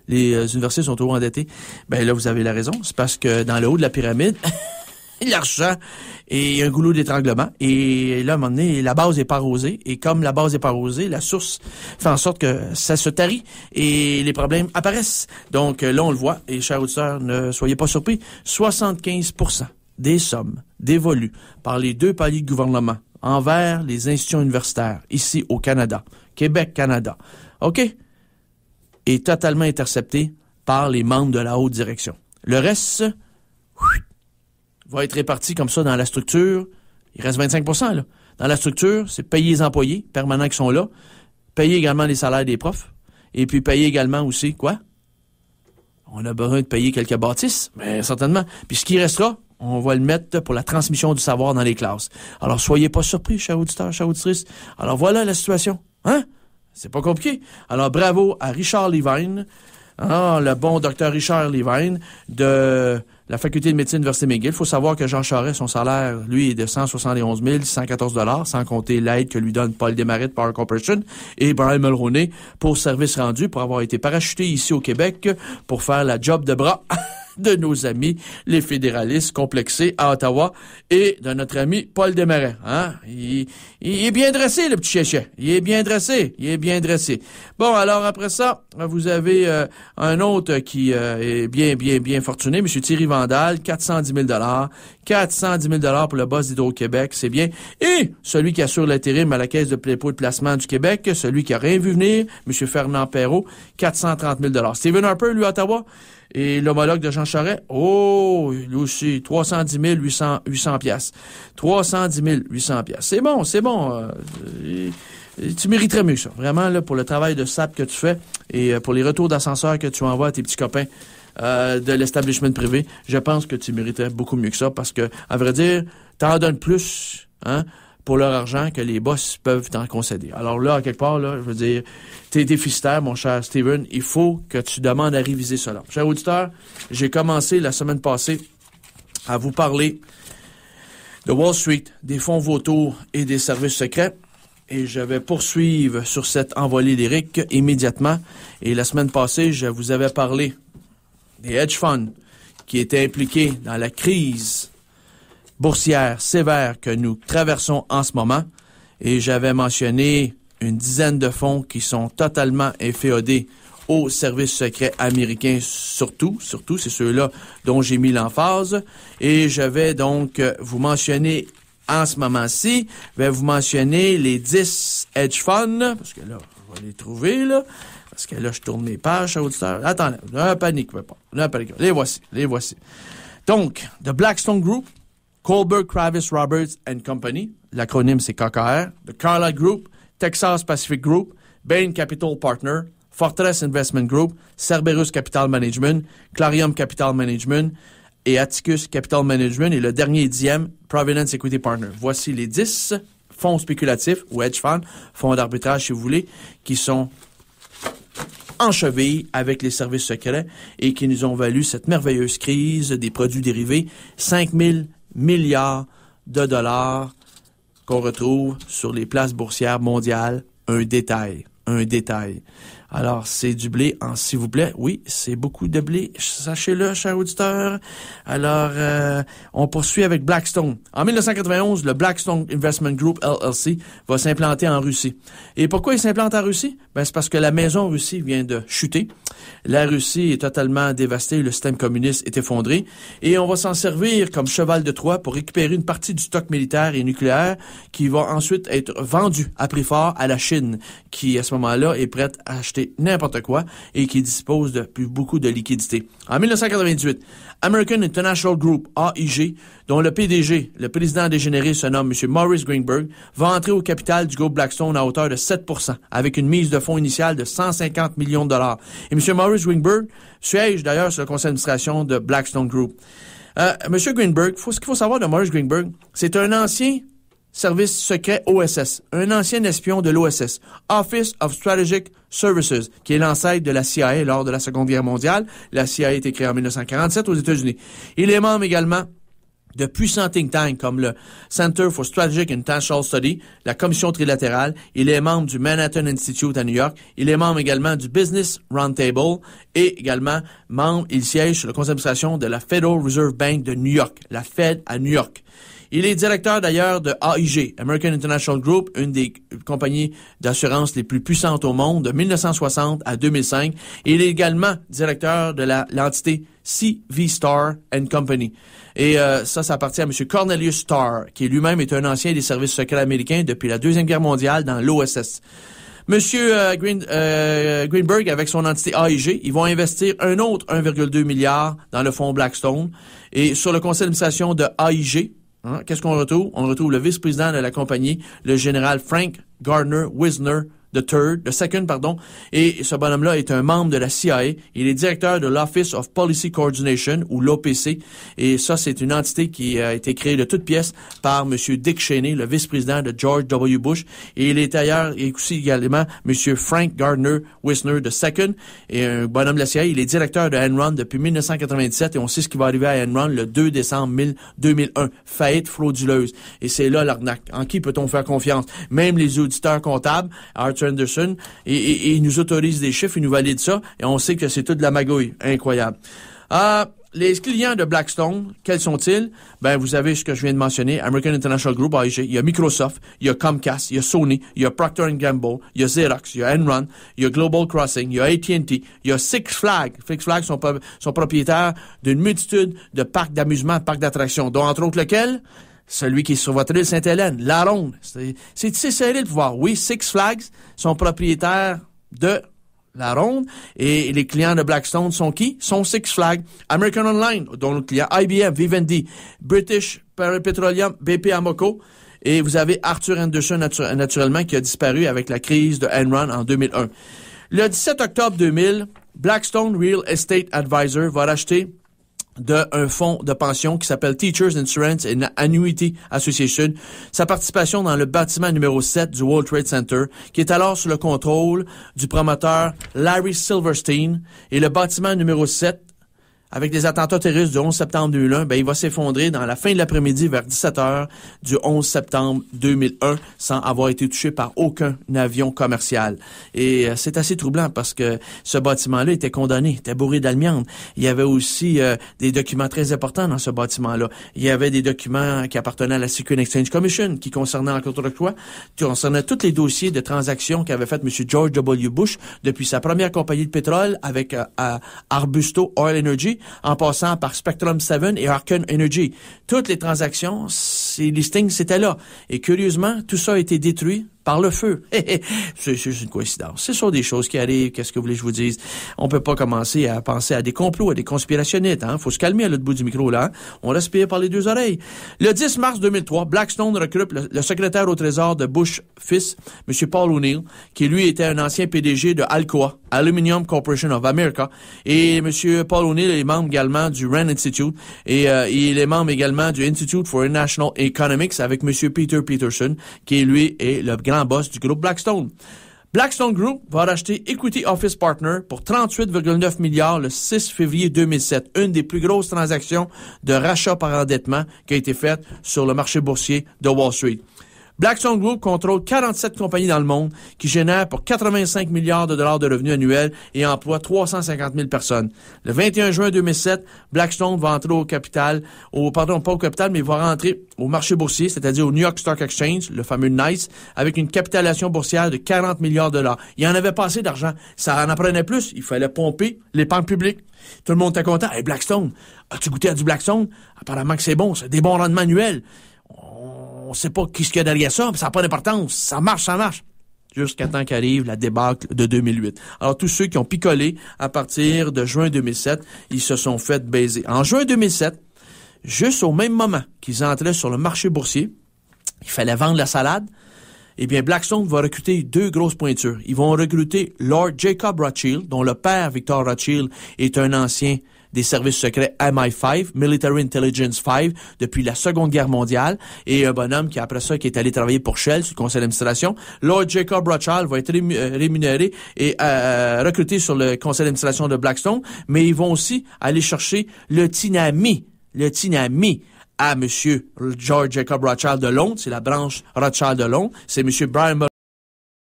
les universités sont trop endettées. Ben là, vous avez la raison. C'est parce que dans le haut de la pyramide, l'argent et un goulot d'étranglement. Et là, à un moment donné, la base n'est pas arrosée. Et comme la base n'est pas arrosée, la source fait en sorte que ça se tarit et les problèmes apparaissent. Donc là, on le voit. Et chers auditeurs, ne soyez pas surpris. 75% des sommes dévolues par les deux paliers de gouvernement envers les institutions universitaires, ici au Canada, Québec, Canada, OK, est totalement intercepté par les membres de la haute direction. Le reste va être réparti comme ça dans la structure. Il reste 25%, là. Dans la structure, c'est payer les employés permanents qui sont là, payer également les salaires des profs, et puis payer également aussi, quoi? On a besoin de payer quelques bâtisses, mais certainement. Puis ce qui restera, on va le mettre pour la transmission du savoir dans les classes. Alors, soyez pas surpris, chers auditeurs, chers auditrices. Alors, voilà la situation. Hein? C'est pas compliqué. Alors, bravo à Richard Levine, le bon docteur Richard Levine de la faculté de médecine de l'Université McGill. Il faut savoir que Jean Charest, son salaire, lui, est de 171 114 $, sans compter l'aide que lui donne Paul Desmarais de Power Corporation et Brian Mulroney pour service rendu, pour avoir été parachuté ici au Québec pour faire la job de bras de nos amis, les fédéralistes complexés à Ottawa et de notre ami Paul Desmarais. Hein? Il est bien dressé, le petit chéchet. Il est bien dressé. Bon, alors après ça, vous avez un autre qui est bien fortuné, M. Thierry Vandal, 410 000 $. 410 000 $ pour le boss d'Hydro-Québec, c'est bien. Et celui qui assure l'intérim à la Caisse de dépôt et de placement du Québec, celui qui a rien vu venir, M. Fernand Perrault, 430 000 $. Stephen Harper, lui, à Ottawa, et l'homologue de Jean Charest, lui aussi, 310 800 piastres. 310 800 piastres. C'est bon. Tu mériterais mieux que ça. Vraiment, là, pour le travail de SAP que tu fais et pour les retours d'ascenseur que tu envoies à tes petits copains de l'establishment privé, je pense que tu mériterais beaucoup mieux que ça parce que, à vrai dire, t'en donnes plus, hein, pour leur argent que les boss peuvent t'en concéder. Alors là, à quelque part, là, je veux dire, t'es déficitaire, mon cher Steven, il faut que tu demandes à réviser cela. Cher auditeur, j'ai commencé la semaine passée à vous parler de Wall Street, des fonds vautours et des services secrets. Et je vais poursuivre sur cette envolée lyrique immédiatement. Et la semaine passée, je vous avais parlé des hedge funds qui étaient impliqués dans la crise boursière sévère que nous traversons en ce moment. Et j'avais mentionné une dizaine de fonds qui sont totalement inféodés aux services secrets américains, surtout, c'est ceux-là dont j'ai mis l'emphase. Et je vais donc vous mentionner en ce moment-ci, je vais vous mentionner les 10 hedge funds, parce que là, je vais les trouver, là, parce que là, je tourne mes pages, auditeurs. Attendez, ne paniquez pas. Les voici. Donc, The Blackstone Group, Kohlberg, Kravis, Roberts and Company, l'acronyme c'est KKR, The Carlyle Group, Texas Pacific Group, Bain Capital Partner, Fortress Investment Group, Cerberus Capital Management, Clarium Capital Management et Atticus Capital Management et le dernier 10e, Providence Equity Partner. Voici les 10 fonds spéculatifs ou hedge funds, fonds d'arbitrage si vous voulez, qui sont en cheville avec les services secrets et qui nous ont valu cette merveilleuse crise des produits dérivés, 5 000 milliards de dollars qu'on retrouve sur les places boursières mondiales. Un détail. Alors, c'est du blé s'il vous plaît. Oui, c'est beaucoup de blé. Sachez-le, chers auditeurs. Alors, on poursuit avec Blackstone. En 1991, le Blackstone Investment Group LLC va s'implanter en Russie. Et pourquoi il s'implante en Russie? Ben, c'est parce que la maison Russie vient de chuter. La Russie est totalement dévastée. Le système communiste est effondré. Et on va s'en servir comme cheval de Troie pour récupérer une partie du stock militaire et nucléaire qui va ensuite être vendu à prix fort à la Chine, qui, à ce moment-là, est prête à acheter n'importe quoi et qui dispose de plus beaucoup de liquidités. En 1998, American International Group, AIG, dont le PDG, le président dégénéré, se nomme M. Maurice Greenberg, va entrer au capital du groupe Blackstone à hauteur de 7%, avec une mise de fonds initiale de 150 millions de dollars. Et M. Maurice Greenberg siège d'ailleurs sur le conseil d'administration de Blackstone Group. M. Greenberg, ce qu'il faut savoir de Maurice Greenberg, c'est un ancien service secret OSS, un ancien espion de l'OSS, Office of Strategic Services, qui est l'ancêtre de la CIA lors de la Seconde Guerre mondiale. La CIA a été créée en 1947 aux États-Unis. Il est membre également de puissants think tanks comme le Center for Strategic and International Study, la Commission trilatérale. Il est membre du Manhattan Institute à New York. Il est membre également du Business Roundtable et également il siège sur le conseil d'administration de la Federal Reserve Bank de New York, la Fed à New York. Il est directeur d'ailleurs de AIG, American International Group, une des compagnies d'assurance les plus puissantes au monde, de 1960 à 2005. Et il est également directeur de l'entité CV Starr & Company. Et ça appartient à M. Cornelius Starr, qui lui-même est un ancien des services secrets américains depuis la Deuxième Guerre mondiale dans l'OSS. Monsieur Greenberg, avec son entité AIG, ils vont investir un autre 1,2 milliard dans le fonds Blackstone. Et sur le conseil d'administration de AIG, qu'est-ce qu'on retrouve? On retrouve le vice-président de la compagnie, le général Frank Gardner Wisner II, et ce bonhomme-là est un membre de la CIA. Il est directeur de l'Office of Policy Coordination, ou l'OPC, et ça, c'est une entité qui a été créée de toutes pièces par M. Dick Cheney, le vice-président de George W. Bush, et il est ailleurs, et aussi également M. Frank Gardner Wisner II, et un bonhomme de la CIA. Il est directeur de Enron depuis 1997, et on sait ce qui va arriver à Enron le 2 décembre 2001. Faillite frauduleuse. Et c'est là l'arnaque. En qui peut-on faire confiance? Même les auditeurs comptables, Arthur Anderson, et il nous autorise des chiffres, il nous valide ça, et on sait que c'est toute de la magouille. Incroyable. Les clients de Blackstone, quels sont-ils? Vous avez ce que je viens de mentionner, American International Group, AIG, il y a Microsoft, il y a Comcast, il y a Sony, il y a Procter & Gamble, il y a Xerox, il y a Enron, il y a Global Crossing, il y a AT&T, il y a Six Flags. Six Flags sont propriétaires d'une multitude de parcs d'amusement, de parcs d'attractions, dont entre autres lequel? Celui qui est sur votre île Sainte-Hélène, la Ronde. C'est serré le pouvoir. Oui, Six Flags sont propriétaires de la Ronde. Et les clients de Blackstone sont qui? Sont Six Flags, American Online, dont le client IBM, Vivendi, British Petroleum, BP Amoco. Et vous avez Arthur Anderson, naturellement, qui a disparu avec la crise de Enron en 2001. Le 17 octobre 2000, Blackstone Real Estate Advisor va racheter d'un fonds de pension qui s'appelle Teachers Insurance and Annuity Association, sa participation dans le bâtiment numéro 7 du World Trade Center, qui est alors sous le contrôle du promoteur Larry Silverstein, et le bâtiment numéro 7, avec des attentats terroristes du 11 septembre 2001, il va s'effondrer dans la fin de l'après-midi vers 17h du 11 septembre 2001 sans avoir été touché par aucun avion commercial. Et c'est assez troublant parce que ce bâtiment-là était condamné, était bourré d'amiante. Il y avait aussi des documents très importants dans ce bâtiment-là. Il y avait des documents qui appartenaient à la Securities and Exchange Commission, qui concernaient encore quoi? Qui concernaient tous les dossiers de transactions qu'avait fait M. George W. Bush depuis sa première compagnie de pétrole avec Arbusto Oil Energy, en passant par Spectrum 7 et Arcan Energy. Toutes les transactions, ces listings, c'était là. Et curieusement, tout ça a été détruit par le feu. C'est juste une coïncidence. Ce sont des choses qui arrivent. Qu'est-ce que vous voulez que je vous dise? On peut pas commencer à penser à des complots, à des conspirationnistes. Faut se calmer à l'autre bout du micro, là. On respire par les deux oreilles. Le 10 mars 2003, Blackstone recrute le secrétaire au Trésor de Bush fils, M. Paul O'Neill, qui lui était un ancien PDG de Alcoa, Aluminium Corporation of America. Et M. Paul O'Neill est membre également du Rand Institute. Et il est membre également du Institute for International Economics avec M. Peter Peterson, qui lui est le grand boss du groupe Blackstone. Blackstone Group va racheter Equity Office Partners pour 38,9 milliards le 6 février 2007. Une des plus grosses transactions de rachat par endettement qui a été faite sur le marché boursier de Wall Street. Blackstone Group contrôle 47 compagnies dans le monde qui génèrent pour 85 milliards de dollars de revenus annuels et emploient 350 000 personnes. Le 21 juin 2007, Blackstone va entrer il va rentrer au marché boursier, c'est-à-dire au New York Stock Exchange, le fameux NYSE, avec une capitalisation boursière de 40 milliards de dollars. Il y en avait pas assez d'argent. Ça en prenait plus. Il fallait pomper l'épargne publique. Tout le monde était content. Hey, Blackstone, as-tu goûté à du Blackstone? Apparemment que c'est bon. C'est des bons rendements annuels. On sait pas qui ce qu'il y a derrière ça, mais ça n'a pas d'importance. Ça marche. Jusqu'à temps qu'arrive la débâcle de 2008. Alors, tous ceux qui ont picolé à partir de juin 2007, ils se sont fait baiser. En juin 2007, juste au même moment qu'ils entraient sur le marché boursier, il fallait vendre la salade, eh bien, Blackstone va recruter deux grosses pointures. Ils vont recruter Lord Jacob Rothschild, dont le père, Victor Rothschild, est un ancien des services secrets MI5, Military Intelligence 5, depuis la Seconde Guerre mondiale, et un bonhomme qui, après ça, qui est allé travailler pour Shell, sur le conseil d'administration. Lord Jacob Rothschild va être rémunéré et recruté sur le conseil d'administration de Blackstone, mais ils vont aussi aller chercher le Tinami, à Monsieur George Jacob Rothschild de Londres, c'est la branche Rothschild de Londres, c'est Monsieur Brian